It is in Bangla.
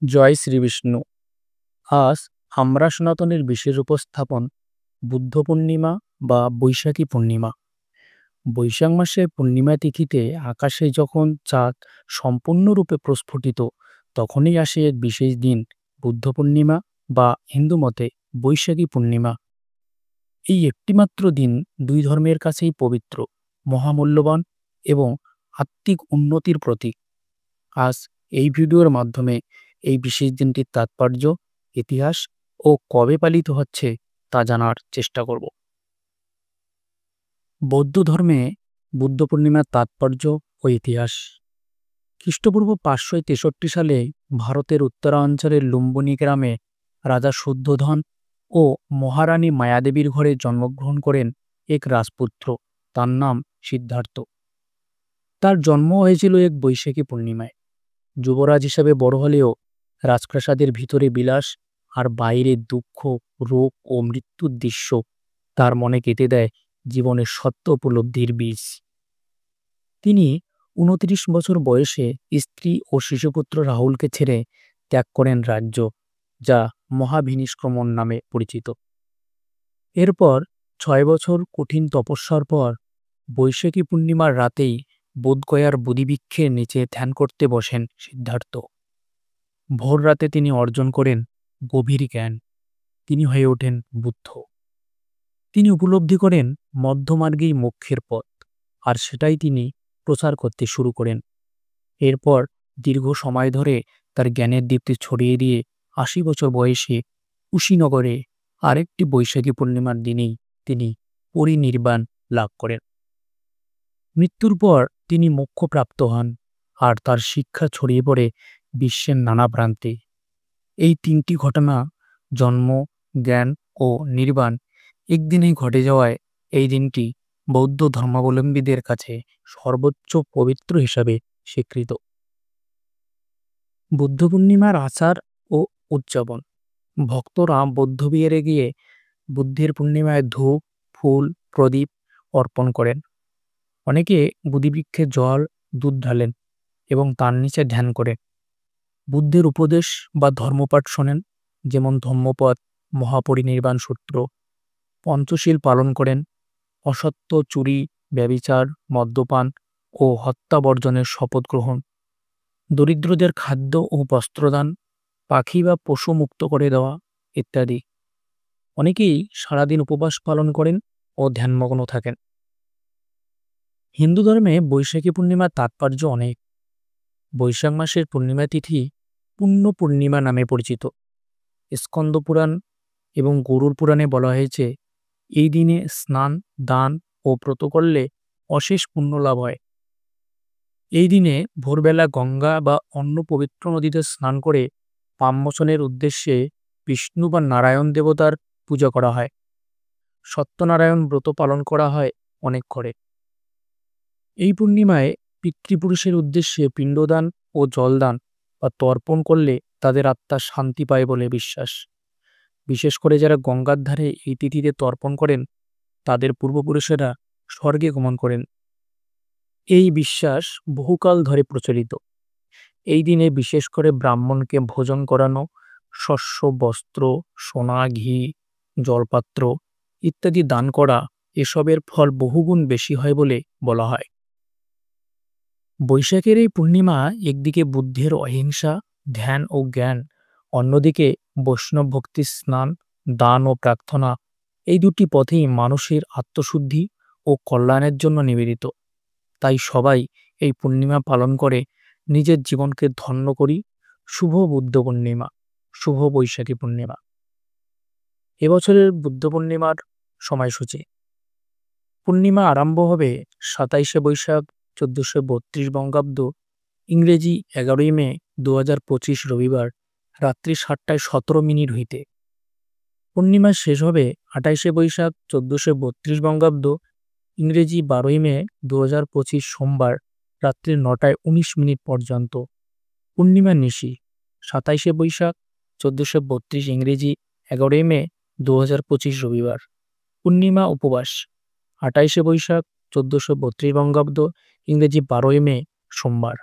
জয় শ্রীবিষ্ণু। আজ আমরা সনাতনের বিশেষ উপস্থাপন বুদ্ধ পূর্ণিমা বা বৈশাখী পূর্ণিমা। বৈশাখ মাসের পূর্ণিমা তিথিতে আকাশে যখন চাঁদ সম্পূর্ণরূপে প্রস্ফুটিত, তখনই আসে এক বিশেষ দিন, বুদ্ধ পূর্ণিমা বা হিন্দু মতে বৈশাখী পূর্ণিমা। এই একটিমাত্র দিন দুই ধর্মের কাছেই পবিত্র, মহামূল্যবান এবং আত্মিক উন্নতির প্রতীক। আজ এই ভিডিওর মাধ্যমে এই বিশেষ দিনটির তাৎপর্য, ইতিহাস ও কবে পালিত হচ্ছে তা জানার চেষ্টা করব। বৌদ্ধ ধর্মে বুদ্ধ পূর্ণিমার তাৎপর্য ও ইতিহাস। খ্রিস্টপূর্ব 563 সালে ভারতের উত্তরাঞ্চলের লুম্বিনী গ্রামে রাজা শুদ্ধোধন ও মহারানী মায়াদেবীর ঘরে জন্মগ্রহণ করেন এক রাজপুত্র, তার নাম সিদ্ধার্থ। তার জন্ম হয়েছিল এক বৈশাখী পূর্ণিমায়। যুবরাজ হিসাবে বড় হলেও রাজপ্রাসাদের ভিতরে বিলাস আর বাইরে দুঃখ, রোগ ও মৃত্যুর দৃশ্য তার মনে কেটে দেয় জীবনের সত্য উপলব্ধির বীজ। তিনি 29 বছর বয়সে স্ত্রী ও শিশুপুত্র রাহুলকে ছেড়ে ত্যাগ করেন রাজ্য, যা মহাভিনিষ্ক্রমণ নামে পরিচিত। এরপর 6 বছর কঠিন তপস্যার পর বৈশাখী পূর্ণিমার রাতেই বোধগয়ার বোধিবৃক্ষের নিচে ধ্যান করতে বসেন সিদ্ধার্থ। ভোর রাতে তিনি অর্জন করেন গভীর জ্ঞান। তিনি হয়ে ওঠেন বুদ্ধ। তিনি উপলব্ধি করেন মধ্যমার্গেই মোক্ষের পথ, আর সেটাই তিনি প্রচার করতে শুরু করেন। এরপর দীর্ঘ সময় ধরে তার জ্ঞানের দীপ্তি ছড়িয়ে দিয়ে 80 বছর বয়সে কুশীনগরে আরেকটি বৈশাখী পূর্ণিমার দিনেই তিনি পরিনির্বাণ লাভ করেন। মৃত্যুর পর তিনি মোক্ষপ্রাপ্ত হন, আর তার শিক্ষা ছড়িয়ে পড়ে বিশ্বের নানা প্রান্তে। এই তিনটি ঘটনা, জন্ম, জ্ঞান ও নির্বাণ, একদিনেই ঘটে যাওয়ায় এই দিনটি বৌদ্ধ ধর্মাবলম্বীদের কাছে সর্বোচ্চ পবিত্র হিসাবে স্বীকৃত। বুদ্ধ পূর্ণিমার আচার ও উদযাপন। ভক্তরা বৌদ্ধবিহারে গিয়ে বুদ্ধের পূর্ণিমায় ধূপ, ফুল, প্রদীপ অর্পণ করেন। অনেকে বোধিবৃক্ষে জল, দুধ ঢালেন এবং তার নিচে ধ্যান করেন। বুদ্ধের উপদেশ বা ধর্মপাঠ শোনেন, যেমন ধম্মপদ, মহাপরিনির্বাণ সূত্র। পঞ্চশীল পালন করেন, অসত্য, চুরি, ব্যভিচার, মদ্যপান ও হত্যা বর্জনের শপথ গ্রহণ। দরিদ্রদের খাদ্য ও বস্ত্রদান, পাখি বা পশু মুক্ত করে দেওয়া ইত্যাদি। অনেকেই সারাদিন উপবাস পালন করেন ও ধ্যানমগ্ন থাকেন। হিন্দু ধর্মে বৈশাখী পূর্ণিমার তাৎপর্য অনেক। বৈশাখ মাসের পূর্ণিমা তিথি পুণ্য পূর্ণিমা নামে পরিচিত। স্কন্দ পুরাণ এবং গরুড় পুরাণে বলা হয়েছে, এই দিনে স্নান, দান ও ব্রত করলে অশেষ পুণ্য লাভ হয়। এই দিনে ভোরবেলা গঙ্গা বা অন্য পবিত্র নদীতে স্নান করে পাপমোচনের উদ্দেশ্যে বিষ্ণু বা নারায়ণ দেবতার পূজা করা হয়। সত্যনারায়ণ ব্রত পালন করা হয় অনেক ঘরে। এই পূর্ণিমায় পিতৃপুরুষের উদ্দেশ্যে পিণ্ডদান ও জলদান বা তর্পণ করলে তাদের আত্মা শান্তি পায় বলে বিশ্বাস। বিশেষ করে যারা গঙ্গার ধারে এই তিথিতে তর্পণ করেন, তাদের পূর্বপুরুষেরা স্বর্গে গমন করেন। এই বিশ্বাস বহুকাল ধরে প্রচলিত। এই দিনে বিশেষ করে ব্রাহ্মণকে ভোজন করানো, শস্য, বস্ত্র, সোনা, ঘি, জলপাত্র ইত্যাদি দান করা, এসবের ফল বহুগুণ বেশি হয় বলে বলা হয়। বৈশাখের এই পূর্ণিমা একদিকে বুদ্ধের অহিংসা, ধ্যান ও জ্ঞান, অন্যদিকে বৈষ্ণব ভক্তির স্নান, দান ও প্রার্থনা, এই দুটি পথেই মানুষের আত্মশুদ্ধি ও কল্যাণের জন্য নিবেদিত। তাই সবাই এই পূর্ণিমা পালন করে নিজের জীবনকে ধন্য করি। শুভ বুদ্ধ পূর্ণিমা, শুভ বৈশাখী পূর্ণিমা। এবছরের বুদ্ধ পূর্ণিমার সময়সূচি। পূর্ণিমা আরম্ভ হবে 27শে বৈশাখ 1432 বঙ্গাব্দ, ইংরেজি 11ই মে 2025 রবিবার রাত্রি 7:17 হইতে। পূর্ণিমা শেষ হবে 28শে বৈশাখ 1432 বঙ্গাব্দ, ইংরেজি 12ই মে 2025 সোমবার রাত্রি 9:19 পর্যন্ত। পূর্ণিমা নিশি 27শে বৈশাখ 1432 ইংরেজি 11ই মে 2025 রবিবার। পূর্ণিমা উপবাস 28শে বৈশাখ 1432 বঙ্গাব্দ, ইংরেজি 12ই মে সোমবার।